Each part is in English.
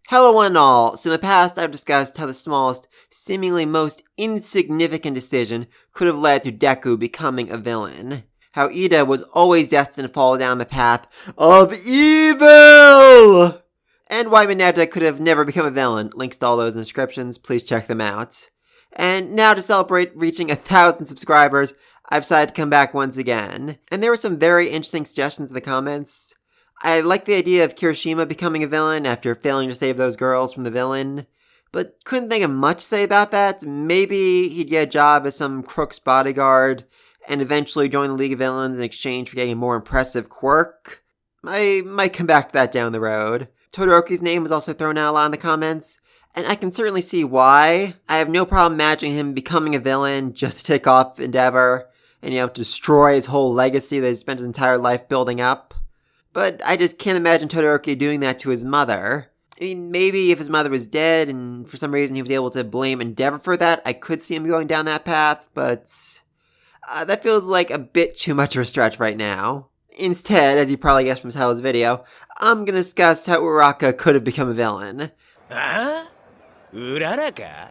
Hello one and all. So in the past, I've discussed how the smallest, seemingly most insignificant decision could have led to Deku becoming a villain. How Ida was always destined to fall down the path of evil! And why Mineta could have never become a villain. Links to all those in the descriptions, please check them out. And now to celebrate reaching 1,000 subscribers, I've decided to come back once again. And there were some very interesting suggestions in the comments. I like the idea of Kirishima becoming a villain after failing to save those girls from the villain, but couldn't think of much to say about that. Maybe he'd get a job as some crook's bodyguard, and eventually join the League of Villains in exchange for getting a more impressive quirk. I might come back to that down the road. Todoroki's name was also thrown out a lot in the comments, and I can certainly see why. I have no problem imagining him becoming a villain just to take off Endeavor, and destroy his whole legacy that he spent his entire life building up. But I just can't imagine Todoroki doing that to his mother. I mean, maybe if his mother was dead and for some reason he was able to blame Endeavor for that, I could see him going down that path, but that feels like a bit too much of a stretch right now. Instead, as you probably guessed from the title of this video, I'm gonna discuss how Uraraka could have become a villain. Huh? Uraraka?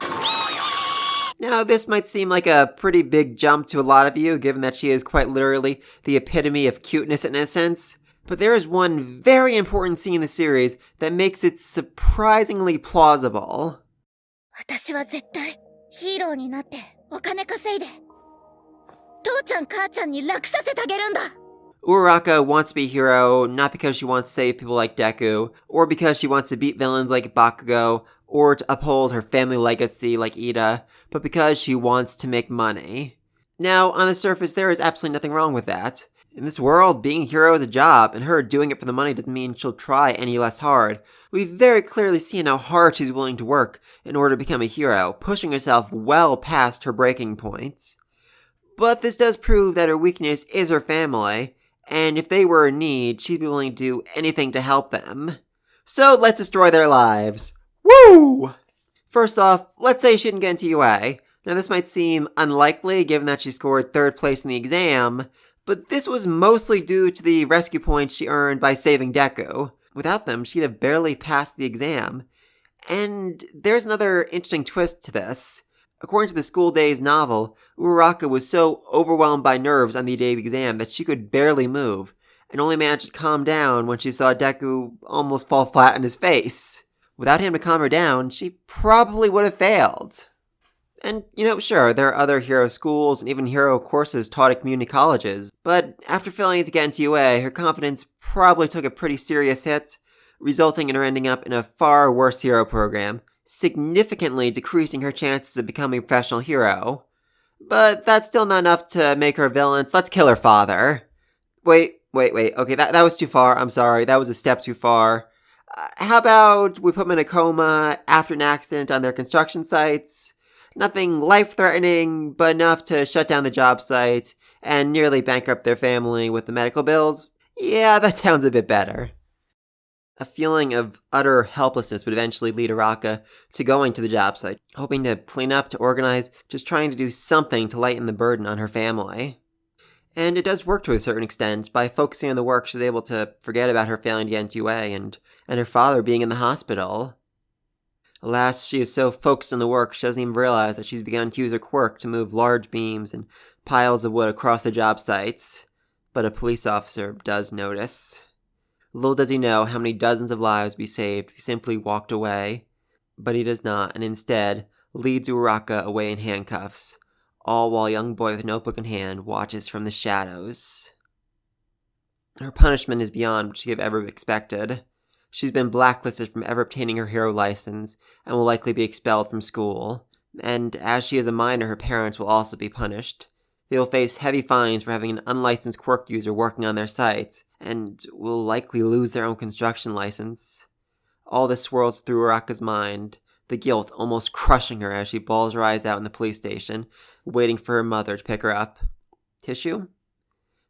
Now, this might seem like a pretty big jump to a lot of you, given that she is quite literally the epitome of cuteness and innocence. But there is one very important scene in the series that makes it surprisingly plausible. Uraraka wants to be a hero, not because she wants to save people like Deku, or because she wants to beat villains like Bakugo, or to uphold her family legacy like Ida, but because she wants to make money. Now, on the surface, there is absolutely nothing wrong with that. In this world, being a hero is a job, and her doing it for the money doesn't mean she'll try any less hard. We've very clearly seen how hard she's willing to work in order to become a hero, pushing herself well past her breaking points. But this does prove that her weakness is her family, and if they were in need, she'd be willing to do anything to help them. So let's destroy their lives. Woo! First off, let's say she didn't get into UA. Now this might seem unlikely given that she scored 3rd place in the exam, but this was mostly due to the rescue points she earned by saving Deku. Without them, she'd have barely passed the exam. And there's another interesting twist to this. According to the School Days novel, Uraraka was so overwhelmed by nerves on the day of the exam that she could barely move, and only managed to calm down when she saw Deku almost fall flat on his face. Without him to calm her down, she probably would have failed. And, sure, there are other hero schools and even hero courses taught at community colleges, but after failing to get into UA, her confidence probably took a pretty serious hit, resulting in her ending up in a far worse hero program, significantly decreasing her chances of becoming a professional hero. But that's still not enough to make her a villain, so let's kill her father. Wait, okay, that was too far, I'm sorry, that was a step too far. How about we put them in a coma after an accident on their construction sites? Nothing life-threatening, but enough to shut down the job site and nearly bankrupt their family with the medical bills. Yeah, that sounds a bit better. A feeling of utter helplessness would eventually lead Uraraka to going to the job site, hoping to clean up, to organize, just trying to do something to lighten the burden on her family. And it does work to a certain extent. By focusing on the work, she's able to forget about her failing to get into UA and her father being in the hospital. Alas, she is so focused on the work, she doesn't even realize that she's begun to use her quirk to move large beams and piles of wood across the job sites. But a police officer does notice. Little does he know how many dozens of lives would be saved if he simply walked away. But he does not, and instead leads Uraraka away in handcuffs, all while a young boy with a notebook in hand watches from the shadows. Her punishment is beyond what she could have ever expected. She's been blacklisted from ever obtaining her hero license, and will likely be expelled from school. And as she is a minor, her parents will also be punished. They will face heavy fines for having an unlicensed quirk user working on their sites, and will likely lose their own construction license. All this swirls through Uraraka's mind, the guilt almost crushing her as she bawls her eyes out in the police station, waiting for her mother to pick her up. Tissue?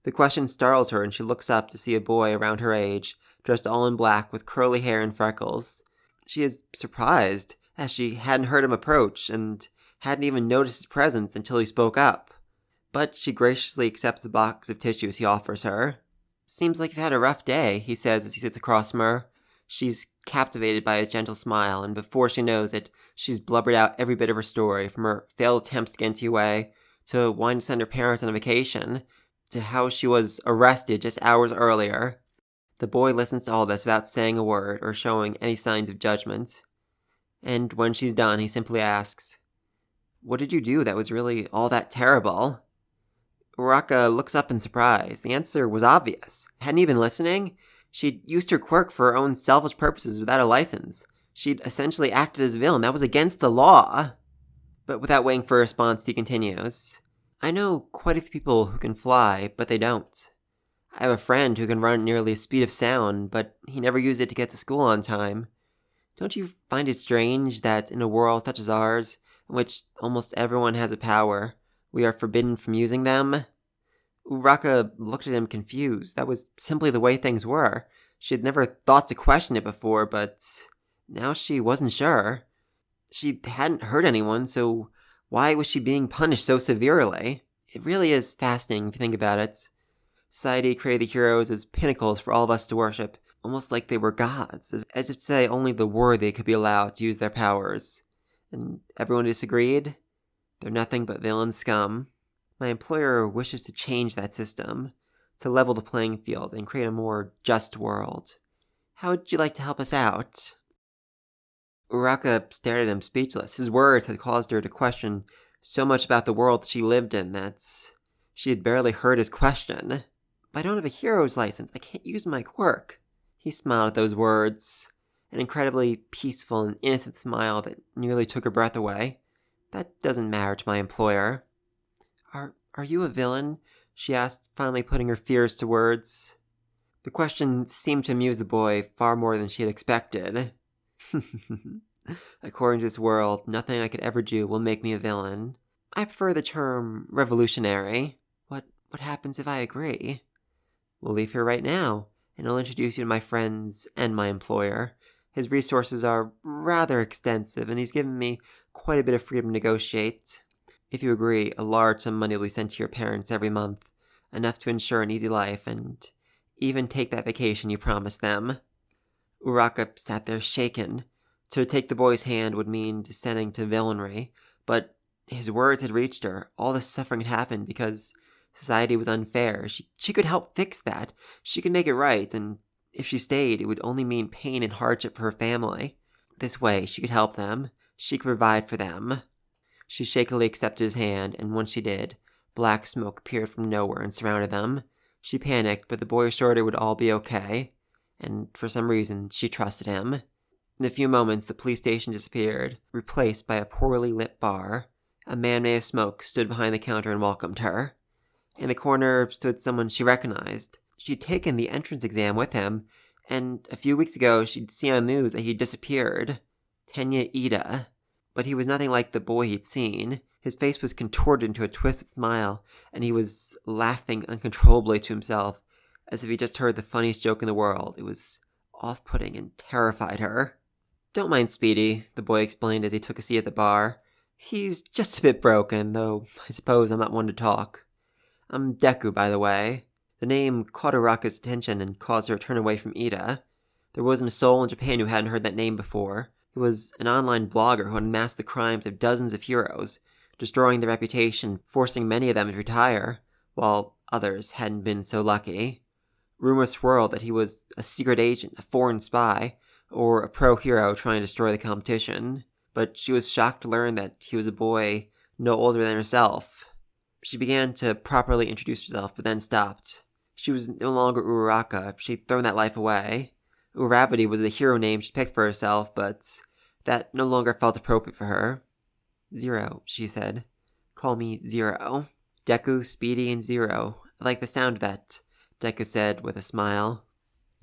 The question startles her, and she looks up to see a boy around her age, dressed all in black with curly hair and freckles. She is surprised, as she hadn't heard him approach, and hadn't even noticed his presence until he spoke up. But she graciously accepts the box of tissues he offers her. "Seems like you've had a rough day," he says as he sits across from her. She's captivated by his gentle smile, and before she knows it, she's blubbered out every bit of her story, from her failed attempts to get into UA, to wanting to send her parents on a vacation, to how she was arrested just hours earlier. The boy listens to all this without saying a word or showing any signs of judgment. And when she's done, he simply asks, "What did you do that was really all that terrible?" Uraraka looks up in surprise. The answer was obvious. Hadn't he been listening? She'd used her quirk for her own selfish purposes without a license. She'd essentially acted as a villain. That was against the law. But without waiting for a response, he continues, "I know quite a few people who can fly, but they don't. I have a friend who can run at nearly the speed of sound, but he never used it to get to school on time. Don't you find it strange that in a world such as ours, in which almost everyone has a power, we are forbidden from using them?" Uraka looked at him confused. That was simply the way things were. She had never thought to question it before, but now she wasn't sure. She hadn't hurt anyone, so why was she being punished so severely? It really is fascinating if you think about it. Society created the heroes as pinnacles for all of us to worship, almost like they were gods, as if to say only the worthy could be allowed to use their powers. And everyone disagreed? They're nothing but villain scum. My employer wishes to change that system, to level the playing field and create a more just world. How would you like to help us out? Uraraka stared at him speechless. His words had caused her to question so much about the world she lived in that she had barely heard his question. "But I don't have a hero's license. I can't use my quirk." He smiled at those words, an incredibly peaceful and innocent smile that nearly took her breath away. "That doesn't matter to my employer." Are you a villain?" she asked, finally putting her fears to words. The question seemed to amuse the boy far more than she had expected. "According to this world, nothing I could ever do will make me a villain. I prefer the term revolutionary. What happens if I agree?" "We'll leave here right now, and I'll introduce you to my friends and my employer. His resources are rather extensive, and he's given me quite a bit of freedom to negotiate. If you agree, a large sum of money will be sent to your parents every month, enough to ensure an easy life, and even take that vacation you promised them." Uraraka sat there shaken. To take the boy's hand would mean descending to villainry, but his words had reached her. All this suffering had happened because society was unfair. She could help fix that. She could make it right, and if she stayed, it would only mean pain and hardship for her family. This way, she could help them. She could provide for them. She shakily accepted his hand, and when she did, black smoke appeared from nowhere and surrounded them. She panicked, but the boy assured her it would all be okay, and for some reason, she trusted him. In a few moments, the police station disappeared, replaced by a poorly lit bar. A man made of smoke stood behind the counter and welcomed her. In the corner stood someone she recognized. She'd taken the entrance exam with him, and a few weeks ago she'd seen on the news that he'd disappeared. Tenya Ida. But he was nothing like the boy he'd seen. His face was contorted into a twisted smile, and he was laughing uncontrollably to himself, as if he just heard the funniest joke in the world. It was off-putting and terrified her. "Don't mind Speedy," the boy explained as he took a seat at the bar. "He's just a bit broken, though I suppose I'm not one to talk. I'm Deku, by the way." The name caught Uraraka's attention and caused her to turn away from Ida. There wasn't a soul in Japan who hadn't heard that name before. He was an online blogger who had amassed the crimes of dozens of heroes, destroying their reputation, forcing many of them to retire, while others hadn't been so lucky. Rumors swirled that he was a secret agent, a foreign spy, or a pro-hero trying to destroy the competition, but she was shocked to learn that he was a boy no older than herself. She began to properly introduce herself, but then stopped. She was no longer Uraraka. She'd thrown that life away. Uravity was the hero name she picked for herself, but that no longer felt appropriate for her. "Zero," she said. "Call me Zero." "Deku, Speedy, and Zero. I like the sound of that," Deku said with a smile.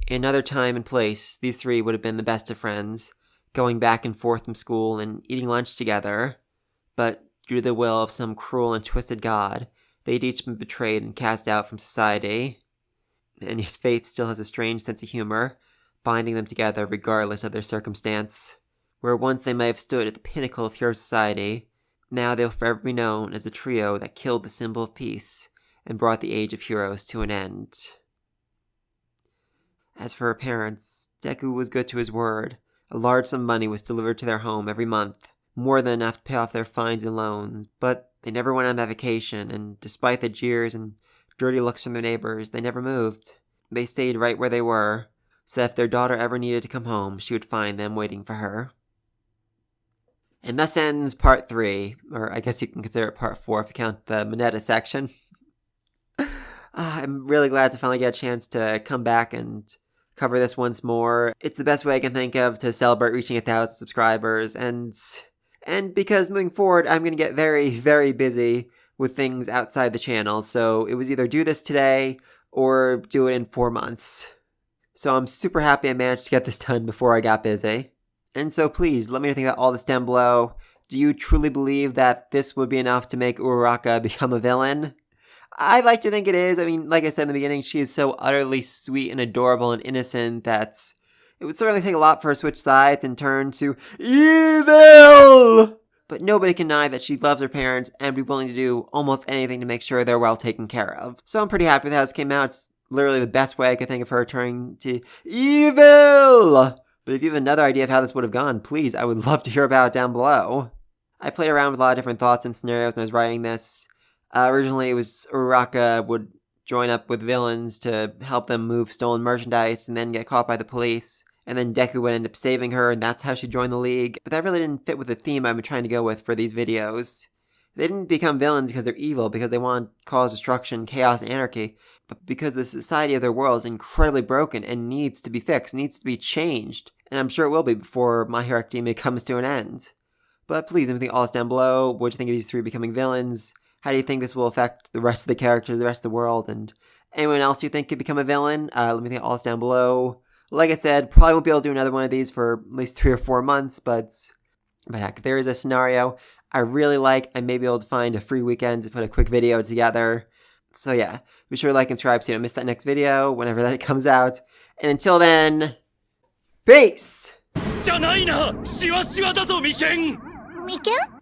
In another time and place, these three would have been the best of friends, going back and forth from school and eating lunch together. But due to the will of some cruel and twisted god, they'd each been betrayed and cast out from society. And yet fate still has a strange sense of humor, binding them together regardless of their circumstance. Where once they might have stood at the pinnacle of hero society, now they'll forever be known as the trio that killed the symbol of peace and brought the age of heroes to an end. As for her parents, Deku was good to his word. A large sum of money was delivered to their home every month, more than enough to pay off their fines and loans, but they never went on that vacation, and despite the jeers and dirty looks from their neighbors, they never moved. They stayed right where they were, so that if their daughter ever needed to come home, she would find them waiting for her. And thus ends part 3, or I guess you can consider it part 4 if you count the Mineta section. I'm really glad to finally get a chance to come back and cover this once more. It's the best way I can think of to celebrate reaching 1,000 subscribers, and because moving forward, I'm going to get very, very busy with things outside the channel, so it was either do this today or do it in 4 months. So I'm super happy I managed to get this done before I got busy. And so please, let me know what you think about all this down below. Do you truly believe that this would be enough to make Uraraka become a villain? I'd like to think it is. I mean, like I said in the beginning, she is so utterly sweet and adorable and innocent that it would certainly take a lot for her to switch sides and turn to evil! But nobody can deny that she loves her parents and would be willing to do almost anything to make sure they're well taken care of. So I'm pretty happy with how this came out. It's literally the best way I could think of her turning to evil! But if you have another idea of how this would have gone, please, I would love to hear about it down below. I played around with a lot of different thoughts and scenarios when I was writing this. Originally, it was Uraraka would join up with villains to help them move stolen merchandise and then get caught by the police. And then Deku would end up saving her, and that's how she joined the League. But that really didn't fit with the theme I've been trying to go with for these videos. They didn't become villains because they're evil, because they want to cause destruction, chaos, and anarchy, but because the society of their world is incredibly broken and needs to be fixed, needs to be changed. And I'm sure it will be before My Hero Academia comes to an end. But please, let me think all this down below. What do you think of these 3 becoming villains? How do you think this will affect the rest of the characters, the rest of the world, and anyone else you think could become a villain? Let me think all this down below. Like I said, probably won't be able to do another one of these for at least 3 or 4 months, but heck, if there is a scenario I really like, I may be able to find a free weekend to put a quick video together. So yeah, be sure to like and subscribe so you don't miss that next video whenever that comes out. And until then, peace! じゃないなシワシワだぞ眉間眉間